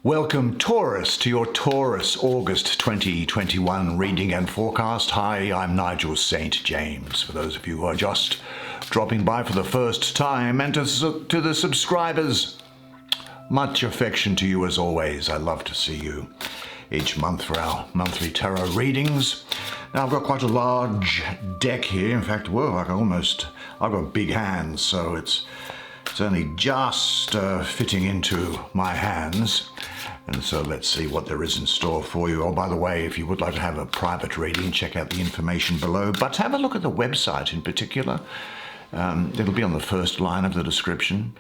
Welcome, Taurus, to your Taurus August 2021 reading and forecast. Hi, I'm Nigel Saint James, for those of you who are just dropping by for the first time, and to the subscribers, much affection to you as always. I love to see you each month for our monthly tarot readings. Now, I've got quite a large deck here. In fact, whoa, I've got big hands, so it's only just fitting into my hands. And so let's see what there is in store for you. Oh, by the way, if you would like to have a private reading, check out the information below. But have a look at the website in particular. It'll be on the first line of the description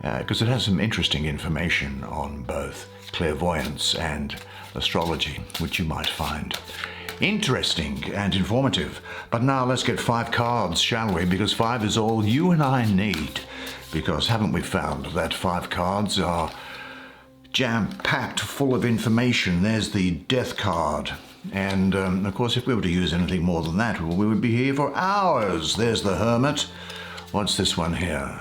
because it has some interesting information on both clairvoyance and astrology, which you might find interesting and informative. But now let's get 5 cards, shall we? Because 5 is all you and I need. Because haven't we found that 5 cards are jam-packed full of information? There's the death card. And of course, if we were to use anything more than that, well, we would be here for hours. There's the hermit. What's this one here?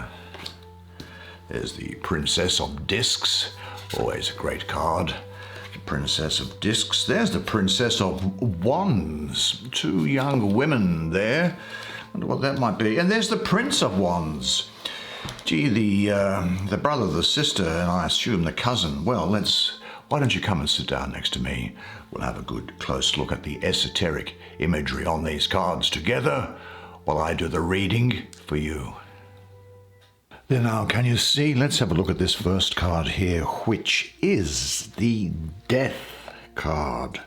There's the Princess of Discs. Always a great card. The Princess of Discs. There's the Princess of Wands. 2 young women there. Wonder what that might be. And there's the Prince of Wands. Gee, the brother, the sister, and I assume the cousin. Well, why don't you come and sit down next to me? We'll have a good close look at the esoteric imagery on these cards together while I do the reading for you. Then now, can you see? Let's have a look at this first card here, which is the Death card.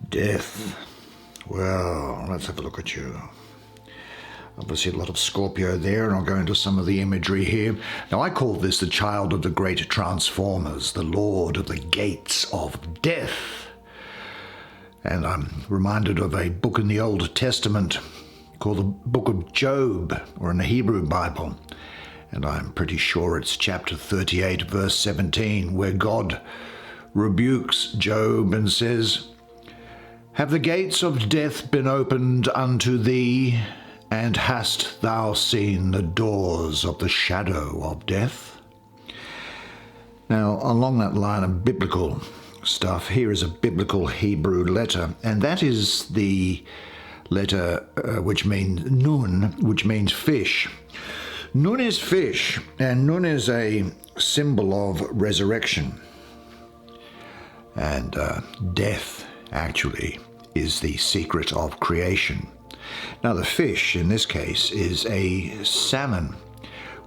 Death. Well, let's have a look at you. Obviously a lot of Scorpio there, and I'll go into some of the imagery here. Now, I call this the child of the great transformers, the lord of the gates of death. And I'm reminded of a book in the Old Testament called the Book of Job, or in the Hebrew Bible. And I'm pretty sure it's chapter 38, verse 17, where God rebukes Job and says, "Have the gates of death been opened unto thee? And hast thou seen the doors of the shadow of death?" Now, along that line of biblical stuff, here is a biblical Hebrew letter, and that is the letter which means Nun, which means fish. Nun is fish, and Nun is a symbol of resurrection. And death, actually, is the secret of creation. Now, the fish, in this case, is a salmon,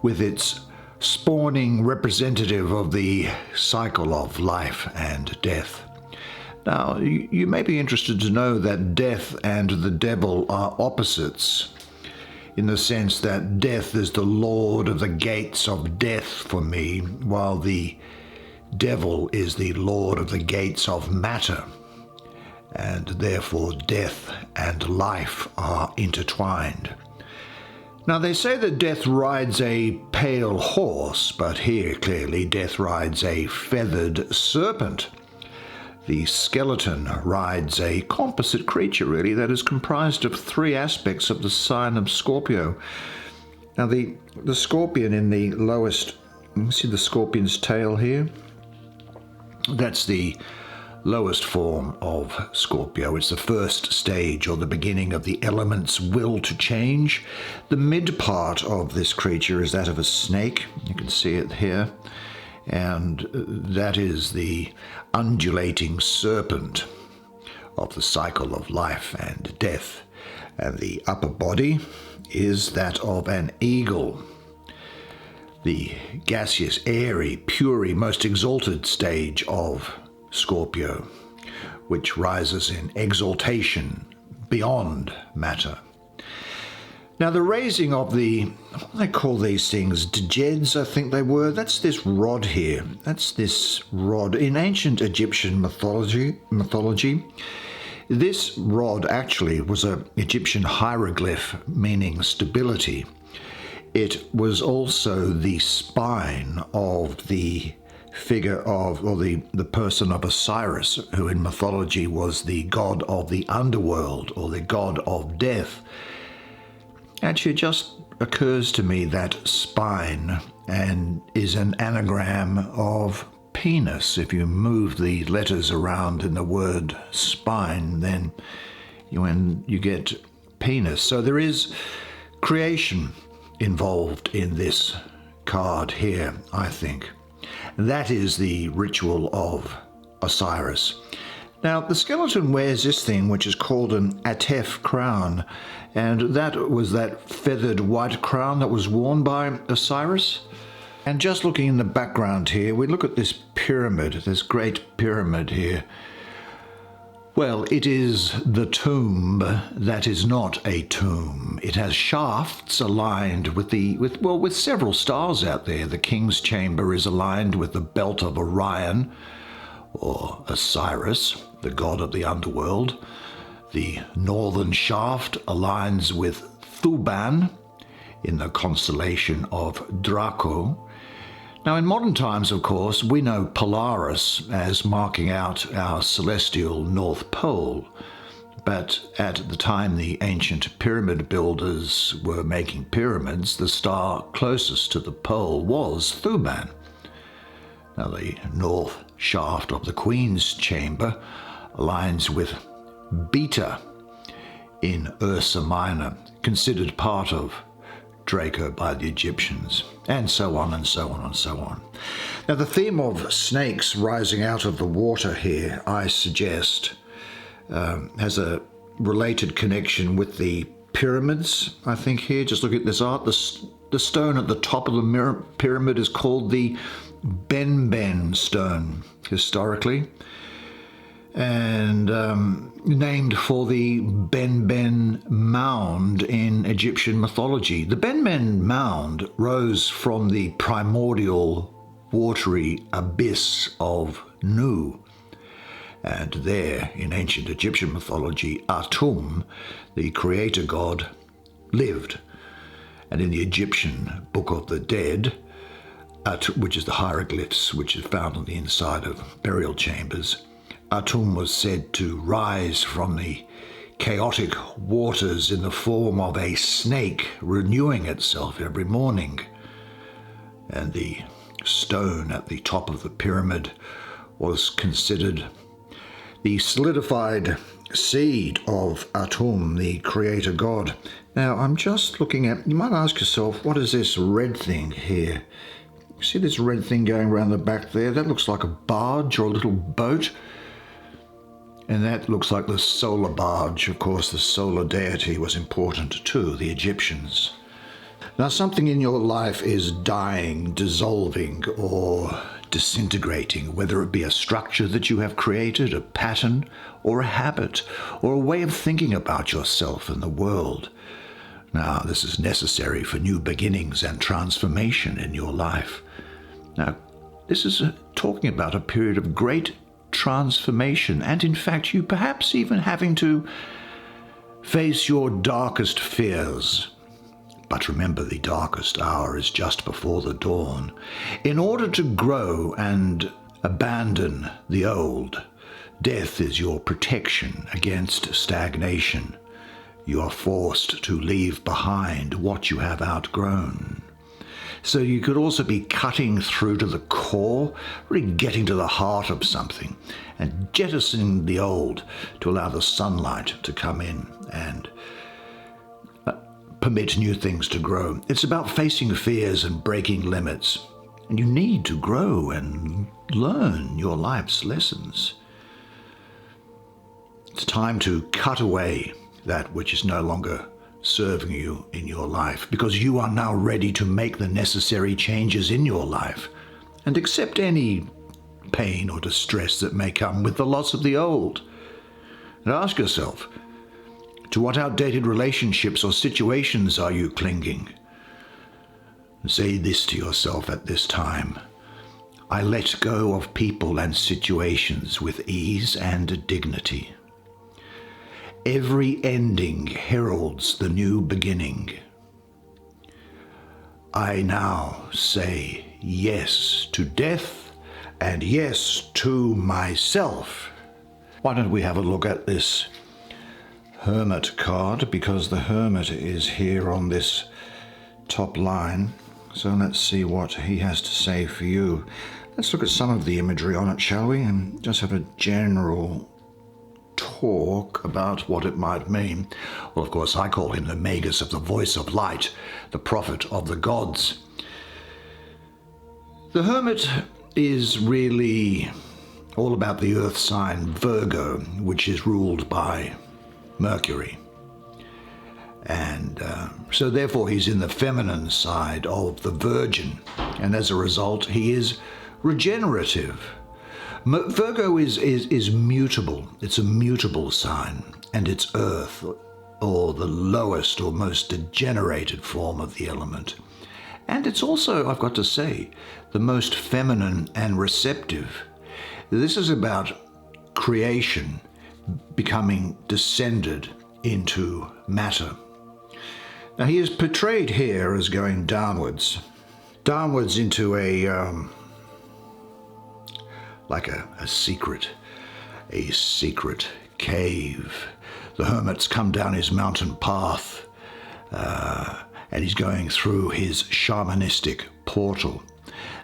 with its spawning representative of the cycle of life and death. Now, you may be interested to know that death and the devil are opposites, in the sense that death is the lord of the gates of death for me, while the devil is the lord of the gates of matter. And therefore death and life are intertwined. Now, they say that death rides a pale horse, but here clearly death rides a feathered serpent. The skeleton rides a composite creature, really, that is comprised of 3 aspects of the sign of Scorpio. Now, the scorpion in the lowest, you see the scorpion's tail here? That's the lowest form of Scorpio. It's the first stage, or the beginning of the element's will to change. The mid part of this creature is that of a snake. You can see it here. And that is the undulating serpent of the cycle of life and death. And the upper body is that of an eagle. The gaseous, airy, pure, most exalted stage of Scorpio, which rises in exaltation beyond matter. Now, the raising of what do they call these things? Djeds, I think they were. That's this rod here. That's this rod. In ancient Egyptian mythology, this rod actually was an Egyptian hieroglyph meaning stability. It was also the spine of the figure of, or the person of Osiris, who in mythology was the god of the underworld, or the god of death. Actually, it just occurs to me that spine and is an anagram of penis. If you move the letters around in the word spine, then you get penis. So there is creation involved in this card here, I think. That is the ritual of Osiris. Now, the skeleton wears this thing, which is called an atef crown, and that was that feathered white crown that was worn by Osiris. And just looking in the background here, we look at this pyramid, this great pyramid here. Well, it is the tomb that is not a tomb. It has shafts aligned with several stars out there. The king's chamber is aligned with the belt of Orion, or Osiris, the god of the underworld. The northern shaft aligns with Thuban in the constellation of Draco. Now, in modern times, of course, we know Polaris as marking out our celestial North Pole. But at the time the ancient pyramid builders were making pyramids, the star closest to the pole was Thuban. Now, the north shaft of the Queen's chamber aligns with Beta in Ursa Minor, considered part of Draco by the Egyptians, and so on and so on and so on. Now, the theme of snakes rising out of the water here, I suggest, has a related connection with the pyramids, I think here. Just look at this art. The stone at the top of the pyramid is called the Ben stone, historically, and named for the Ben mound in Egyptian mythology. The Ben mound rose from the primordial watery abyss of Nu. And there, in ancient Egyptian mythology, Atum, the creator god, lived. And in the Egyptian Book of the Dead, which is the hieroglyphs which is found on the inside of burial chambers, Atum was said to rise from the chaotic waters in the form of a snake renewing itself every morning. And the stone at the top of the pyramid was considered the solidified seed of Atum, the creator god. Now, I'm just looking at, you might ask yourself, what is this red thing here? You see this red thing going around the back there? That looks like a barge or a little boat. And that looks like the solar barge. Of course, the solar deity was important to the Egyptians. Now, something in your life is dying, dissolving, or disintegrating, whether it be a structure that you have created, a pattern, or a habit, or a way of thinking about yourself and the world. Now, this is necessary for new beginnings and transformation in your life. Now, this is talking about a period of great transformation, and in fact, you perhaps even having to face your darkest fears. But remember, the darkest hour is just before the dawn. In order to grow and abandon the old, death is your protection against stagnation. You are forced to leave behind what you have outgrown. So you could also be cutting through to the core, really getting to the heart of something, and jettisoning the old to allow the sunlight to come in and permit new things to grow. It's about facing fears and breaking limits. And you need to grow and learn your life's lessons. It's time to cut away that which is no longer serving you in your life, because you are now ready to make the necessary changes in your life and accept any pain or distress that may come with the loss of the old. And ask yourself, to what outdated relationships or situations are you clinging? Say this to yourself at this time: I let go of people and situations with ease and dignity. Every ending heralds the new beginning. I now say yes to death and yes to myself. Why don't we have a look at this Hermit card, because the Hermit is here on this top line. So let's see what he has to say for you. Let's look at some of the imagery on it, shall we? And just have a general talk about what it might mean. Well, of course, I call him the Magus of the voice of light, the prophet of the gods. The hermit is really all about the earth sign Virgo, which is ruled by Mercury. And so therefore he's in the feminine side of the Virgin, and as a result he is regenerative. Virgo is mutable. It's a mutable sign, and it's earth, or the lowest or most degenerated form of the element. And it's also, I've got to say, the most feminine and receptive. This is about creation becoming descended into matter. Now he is portrayed here as going downwards into like a secret cave. The hermit's come down his mountain path, and he's going through his shamanistic portal.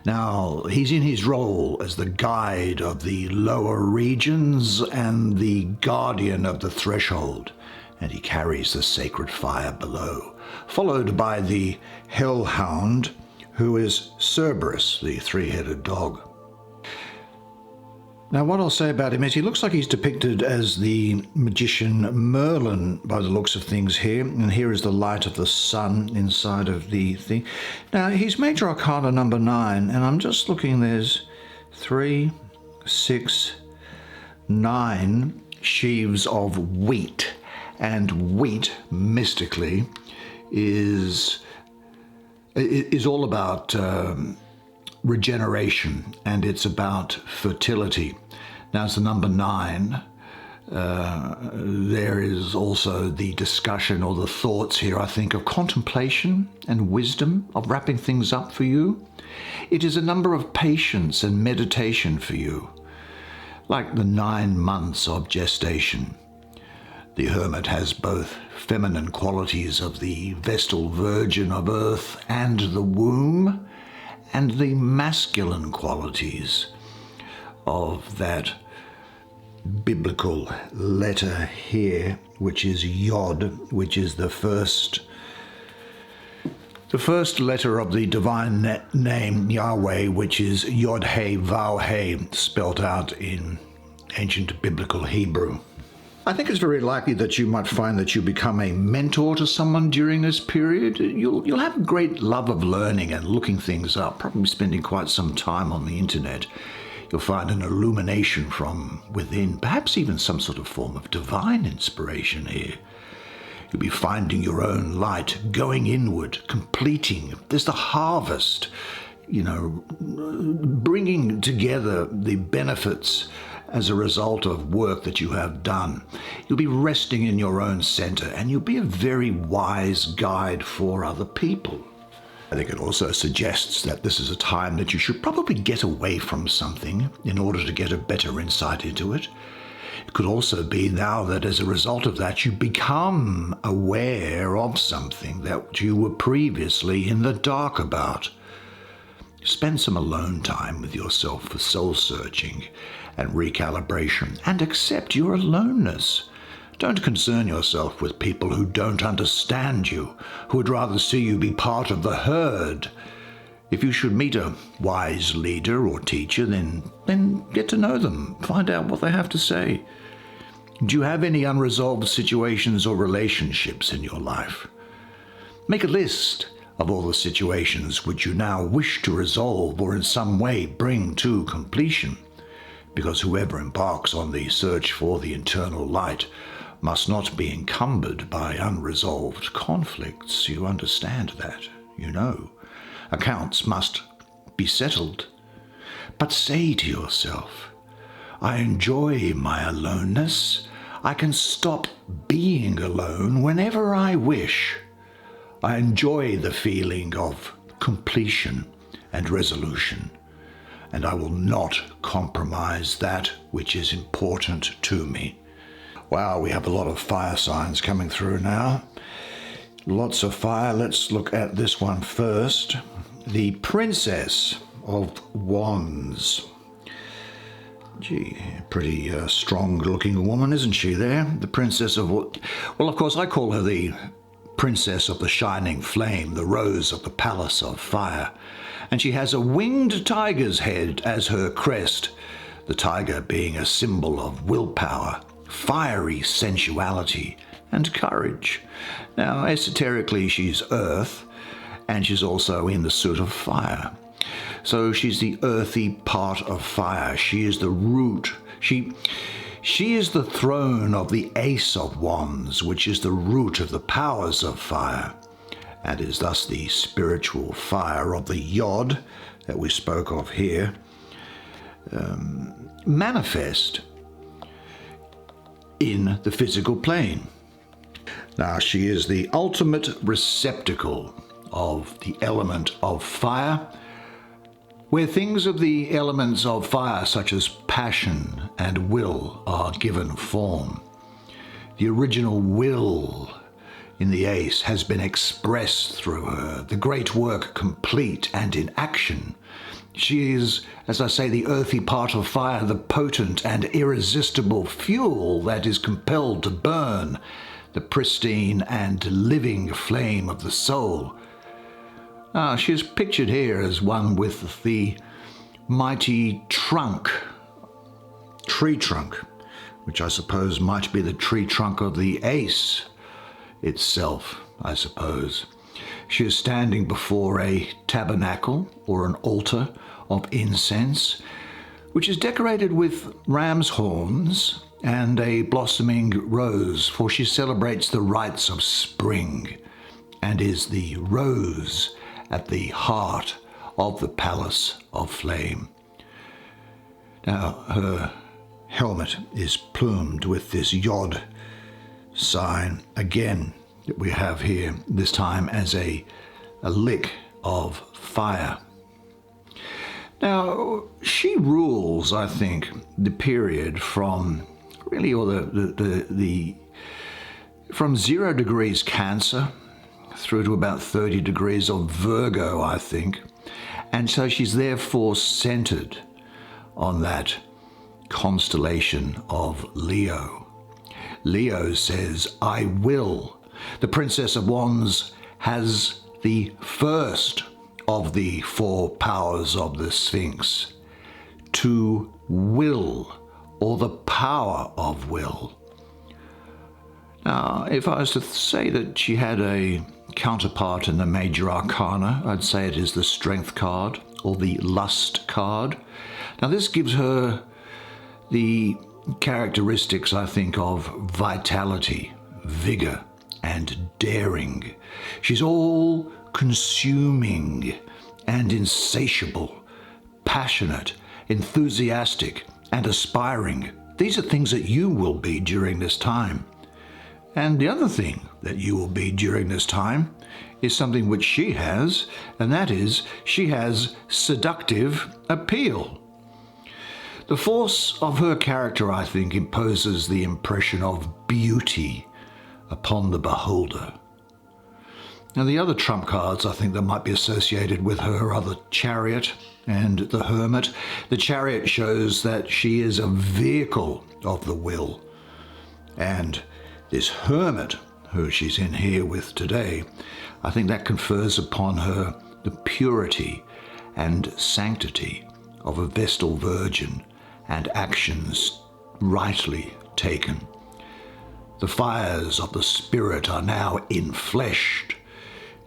Now, he's in his role as the guide of the lower regions and the guardian of the threshold, and he carries the sacred fire below, followed by the hellhound, who is Cerberus, the three-headed dog. Now, what I'll say about him is he looks like he's depicted as the magician Merlin by the looks of things here. And here is the light of the sun inside of the thing. Now, he's Major Arcana number 9, and I'm just looking, there's 3, 6, 9 sheaves of wheat. And wheat, mystically, is all about regeneration, and it's about fertility. Now, as the number 9, there is also the discussion or the thoughts here, I think, of contemplation and wisdom, of wrapping things up for you. It is a number of patience and meditation for you, like the 9 months of gestation. The hermit has both feminine qualities of the Vestal Virgin of Earth and the womb, and the masculine qualities of that biblical letter here, which is Yod, which is the first letter of the divine name Yahweh, which is Yod-He, Vav-He, spelled out in ancient biblical Hebrew. I think it's very likely that you might find that you become a mentor to someone during this period. You'll have a great love of learning and looking things up, probably spending quite some time on the internet. You'll find an illumination from within, perhaps even some sort of form of divine inspiration here. You'll be finding your own light, going inward, completing. There's the harvest, bringing together the benefits as a result of work that you have done. You'll be resting in your own center, and you'll be a very wise guide for other people. I think it also suggests that this is a time that you should probably get away from something in order to get a better insight into it. It could also be now that as a result of that, you become aware of something that you were previously in the dark about. Spend some alone time with yourself for soul searching and recalibration, and accept your aloneness. Don't concern yourself with people who don't understand you, who would rather see you be part of the herd. If you should meet a wise leader or teacher, then get to know them, find out what they have to say. Do you have any unresolved situations or relationships in your life? Make a list of all the situations which you now wish to resolve or in some way bring to completion, because whoever embarks on the search for the eternal light must not be encumbered by unresolved conflicts. You understand that, Accounts must be settled. But say to yourself, I enjoy my aloneness. I can stop being alone whenever I wish. I enjoy the feeling of completion and resolution, and I will not compromise that which is important to me. Wow, we have a lot of fire signs coming through now. Lots of fire. Let's look at this one first. The princess of Wands. Gee, pretty strong-looking woman, isn't she there? The Princess of... Well, of course, I call her the Princess of the Shining Flame, the Rose of the Palace of Fire. And she has a winged tiger's head as her crest, the tiger being a symbol of willpower, fiery sensuality, and courage. Now, esoterically, she's earth, and she's also in the suit of fire. So she's the earthy part of fire. She is the root. She is the throne of the Ace of Wands, which is the root of the powers of fire, and is thus the spiritual fire of the Yod that we spoke of here, manifest in the physical plane. Now, she is the ultimate receptacle of the element of fire, where things of the elements of fire, such as passion and will, are given form. The original will in the Ace has been expressed through her, the great work complete and in action. She is, as I say, the earthy part of fire, the potent and irresistible fuel that is compelled to burn, the pristine and living flame of the soul. She is pictured here as one with the mighty tree trunk, which I suppose might be the tree trunk of the Ace itself, I suppose. She is standing before a tabernacle or an altar of incense, which is decorated with ram's horns and a blossoming rose, for she celebrates the rites of spring and is the rose at the heart of the Palace of Flame. Now, her helmet is plumed with this Yod sign, again, that we have here, this time as a lick of fire. Now, she rules, I think, the period from really, or from 0 degrees Cancer through to about 30 degrees of Virgo, I think. And so she's therefore centered on that constellation of Leo. Leo says, I will. The Princess of Wands has the first of the 4 powers of the Sphinx, to will, or the power of will. Now, if I was to say that she had a counterpart in the major arcana, I'd say it is the Strength card or the Lust card. Now, this gives her the characteristics, I think, of vitality, vigor, and daring. She's all consuming and insatiable, passionate, enthusiastic, and aspiring. These are things that you will be during this time. And the other thing that you will be during this time is something which she has, and that is she has seductive appeal. The force of her character, I think, imposes the impression of beauty upon the beholder. Now, the other trump cards I think that might be associated with her are the Chariot and the Hermit. The Chariot shows that she is a vehicle of the will, and this Hermit, who she's in here with today, I think that confers upon her the purity and sanctity of a Vestal Virgin and actions rightly taken. The fires of the spirit are now infleshed.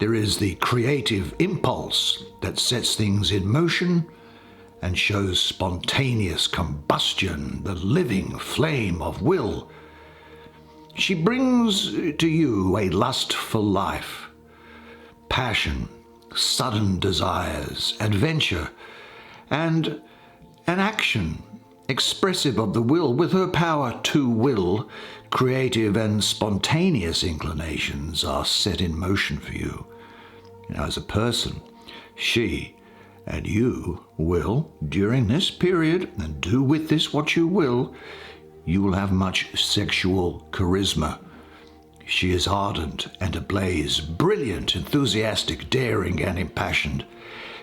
There is the creative impulse that sets things in motion and shows spontaneous combustion, the living flame of will. She brings to you a lust for life, passion, sudden desires, adventure, and an action expressive of the will. With her power to will, creative and spontaneous inclinations are set in motion for you. As a person, she and you will, during this period, and do with this what you will have much sexual charisma. She is ardent and ablaze, brilliant, enthusiastic, daring, and impassioned.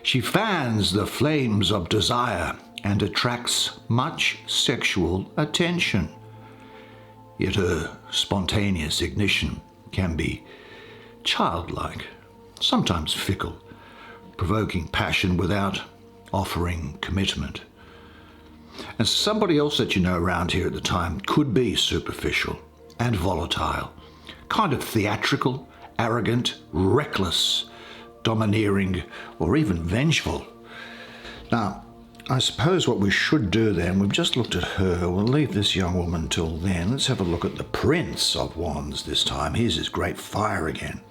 She fans the flames of desire and attracts much sexual attention. Yet her spontaneous ignition can be childlike, sometimes fickle, provoking passion without offering commitment. And somebody else that you know around here at the time could be superficial and volatile, kind of theatrical, arrogant, reckless, domineering, or even vengeful. Now, I suppose what we should do then, we've just looked at her, we'll leave this young woman till then. Let's have a look at the Prince of Wands this time. Here's his great fire again.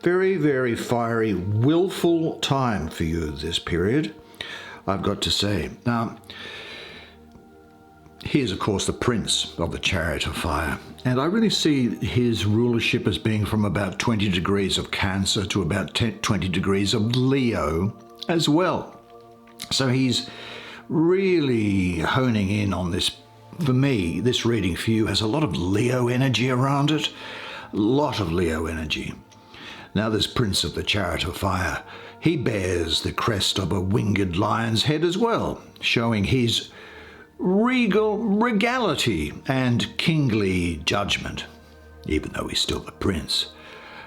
Very, very fiery, willful time for you this period, I've got to say. Now, here's, of course, the Prince of the Chariot of Fire. And I really see his rulership as being from about 20 degrees of Cancer to about 20 degrees of Leo as well. So he's really honing in on this. For me, this reading for you has a lot of Leo energy around it. A lot of Leo energy. Now this Prince of the Chariot of Fire, he bears the crest of a winged lion's head as well, showing his regal regality and kingly judgment, even though he's still the prince,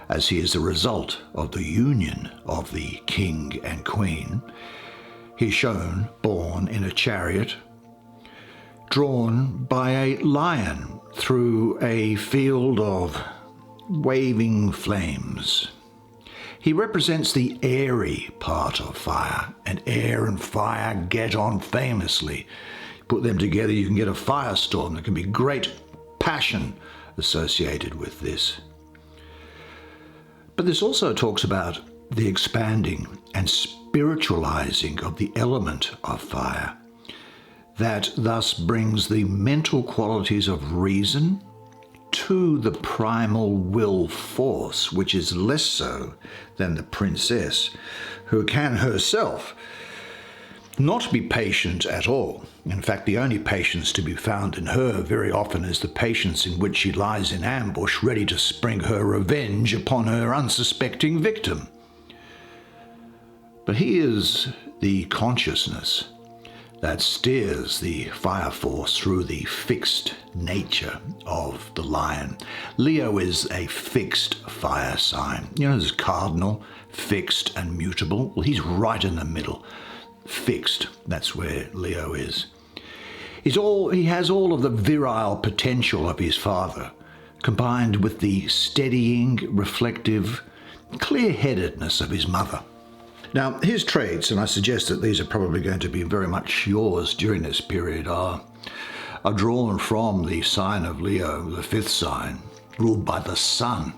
as he is the result of the union of the king and queen. He's shown born in a chariot, drawn by a lion through a field of waving flames. He represents the airy part of fire, and air and fire get on famously. Put them together, you can get a firestorm. There can be great passion associated with this. But this also talks about the expanding and spiritualizing of the element of fire, that thus brings the mental qualities of reason to the primal will force, which is less so than the princess, who can herself not be patient at all. In fact, the only patience to be found in her very often is the patience in which she lies in ambush, ready to spring her revenge upon her unsuspecting victim. But he is the consciousness that steers the fire force through the fixed nature of the lion. Leo is a fixed fire sign. You know, there's cardinal, fixed, and mutable. Well, he's right in the middle. Fixed, that's where Leo is. He has all of the virile potential of his father, combined with the steadying, reflective, clear-headedness of his mother. Now, his traits, and I suggest that these are probably going to be very much yours during this period, are drawn from the sign of Leo, the fifth sign, ruled by the sun.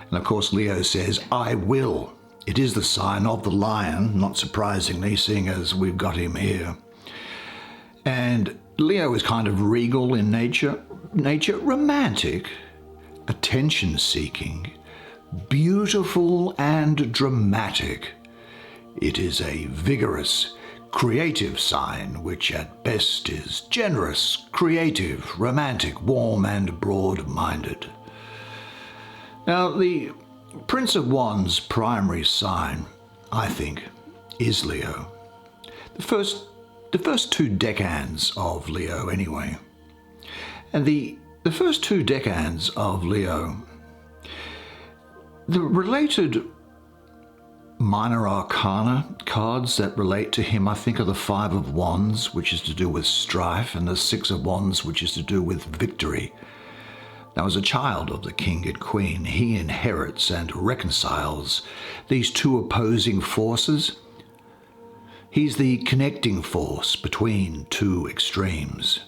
And of course, Leo says, I will. It is the sign of the lion, not surprisingly, seeing as we've got him here. And Leo is kind of regal in nature, romantic, attention-seeking, beautiful and dramatic. It is a vigorous, creative sign, which at best is generous, creative, romantic, warm, and broad-minded. Now, the Prince of Wands' primary sign, I think, is Leo. The first two decans of Leo, anyway. And the first two decans of Leo, the related minor arcana cards that relate to him, I think, are the Five of Wands, which is to do with strife, and the Six of Wands, which is to do with victory. Now, as a child of the king and queen, he inherits and reconciles these two opposing forces. He's the connecting force between two extremes,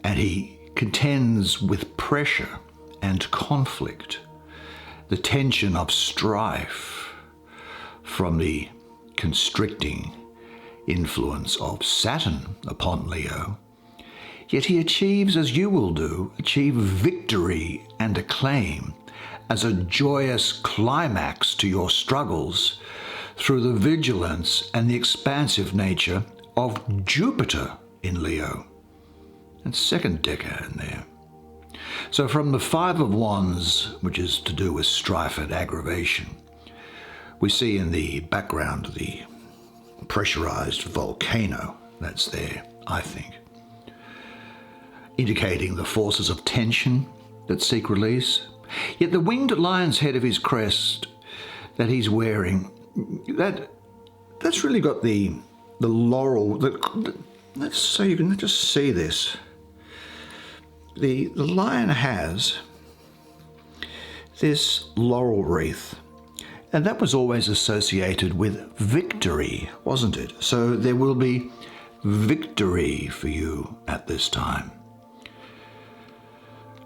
and he contends with pressure and conflict, the tension of strife, from the constricting influence of Saturn upon Leo. Yet he achieves, as you will do, victory and acclaim as a joyous climax to your struggles through the vigilance and the expansive nature of Jupiter in Leo. And second decan there. So from the Five of Wands, which is to do with strife and aggravation, We see in the background the pressurized volcano that's there, I think, indicating the forces of tension that seek release. Yet the winged lion's head of his crest that he's wearing, that's really got the laurel. Let's so you can just see this. The lion has this laurel wreath, and that was always associated with victory, wasn't it? So there will be victory for you at this time.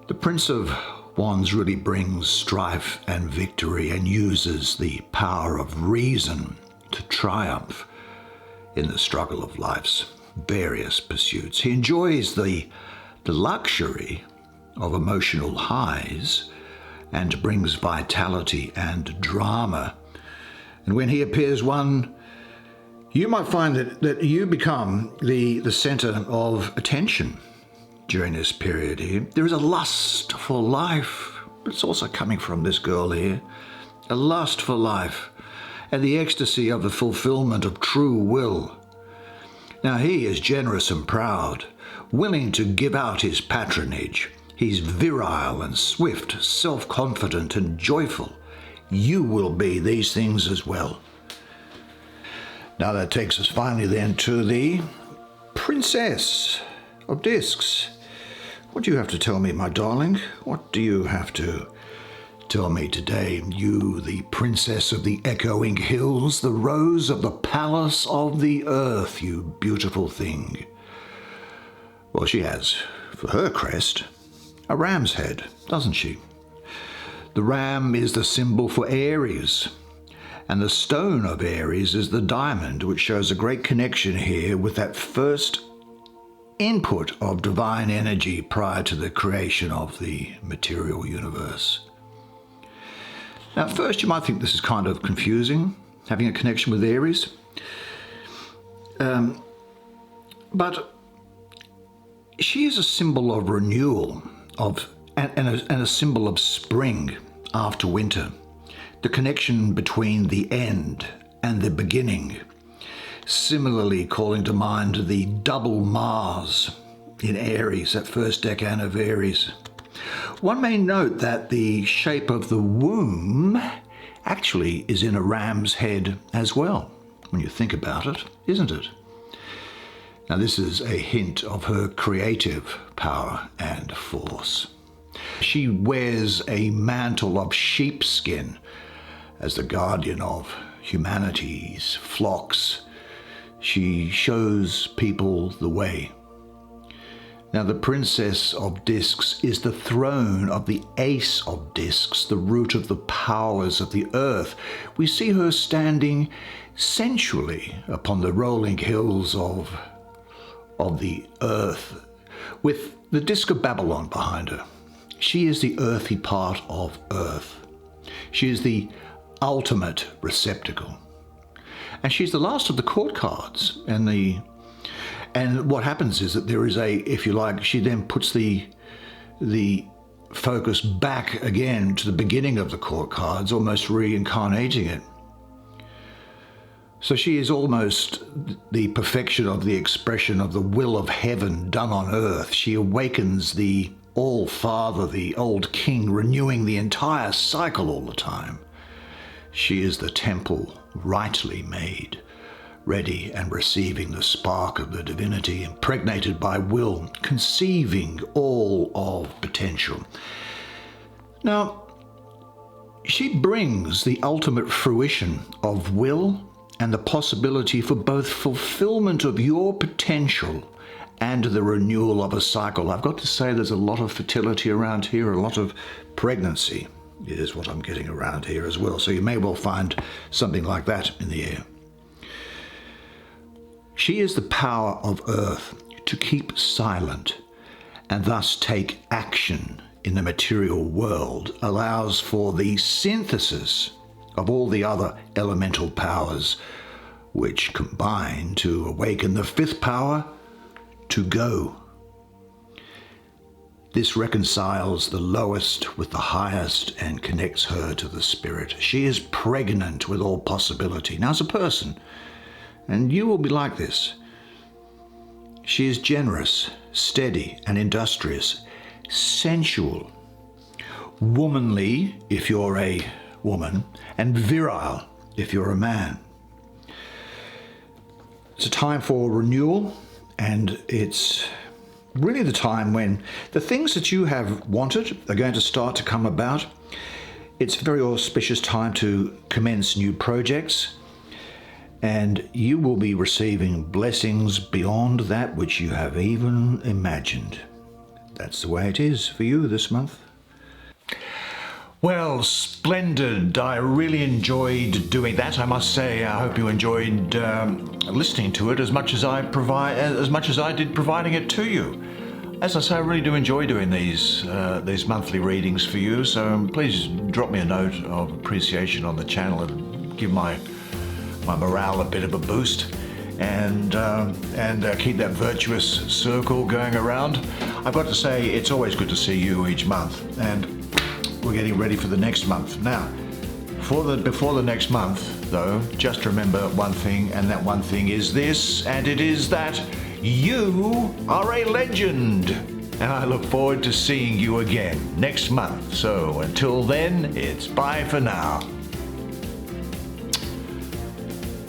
The Prince of Wands really brings strife and victory and uses the power of reason to triumph in the struggle of life's various pursuits. He enjoys the luxury of emotional highs and brings vitality and drama. And when he appears, you might find that you become the center of attention during this period here. There is a lust for life, but it's also coming from this girl here. A lust for life and the ecstasy of the fulfillment of true will. Now he is generous and proud, willing to give out his patronage. He's virile and swift, self-confident and joyful. You will be these things as well. Now that takes us finally then to the Princess of Discs. What do you have to tell me, my darling? What do you have to tell me today? You, the princess of the echoing hills, the rose of the palace of the earth, you beautiful thing. Well, she has, for her crest, a ram's head, doesn't she? The ram is the symbol for Aries, and the stone of Aries is the diamond, which shows a great connection here with that first input of divine energy prior to the creation of the material universe. Now, at first you might think this is kind of confusing, having a connection with Aries. But she is a symbol of renewal, and a symbol of spring after winter, the connection between the end and the beginning. Similarly, calling to mind the double Mars in Aries, that first decan of Aries. One may note that the shape of the womb actually is in a ram's head as well, when you think about it, isn't it? Now this is a hint of her creative power and force. She wears a mantle of sheepskin as the guardian of humanity's flocks. She shows people the way. Now the Princess of Discs is the throne of the Ace of Discs, the root of the powers of the earth. We see her standing sensually upon the rolling hills of the earth, with the disc of Babylon behind her. She is the earthy part of earth. She is the ultimate receptacle. And she's the last of the court cards. And what happens is that there is if you like, she then puts the focus back again to the beginning of the court cards, almost reincarnating it. So she is almost the perfection of the expression of the will of heaven done on earth. She awakens the All-Father, the old king, renewing the entire cycle all the time. She is the temple rightly made, ready and receiving the spark of the divinity, impregnated by will, conceiving all of potential. Now, she brings the ultimate fruition of will and the possibility for both fulfillment of your potential and the renewal of a cycle. I've got to say there's a lot of fertility around here, a lot of pregnancy is what I'm getting around here as well. So you may well find something like that in the air. She is the power of earth to keep silent and thus take action in the material world, allows for the synthesis of all the other elemental powers, which combine to awaken the fifth power to go. This reconciles the lowest with the highest and connects her to the spirit. She is pregnant with all possibility. Now, as a person, and you will be like this, she is generous, steady, and industrious, sensual, womanly if you're a woman, and virile if you're a man. It's a time for renewal, and it's really the time when the things that you have wanted are going to start to come about. It's a very auspicious time to commence new projects, and you will be receiving blessings beyond that which you have even imagined. That's the way it is for you this month. Well, splendid. I really enjoyed doing that. I must say, I hope you enjoyed listening to it as much as I did providing it to you. As I say, I really do enjoy doing these monthly readings for you. So please drop me a note of appreciation on the channel and give my morale a bit of a boost, and keep that virtuous circle going around. I've got to say, it's always good to see you each month, and we're getting ready for the next month. Now, before the next month, though, just remember one thing, and that one thing is this, and it is that you are a legend. And I look forward to seeing you again next month. So until then, it's bye for now.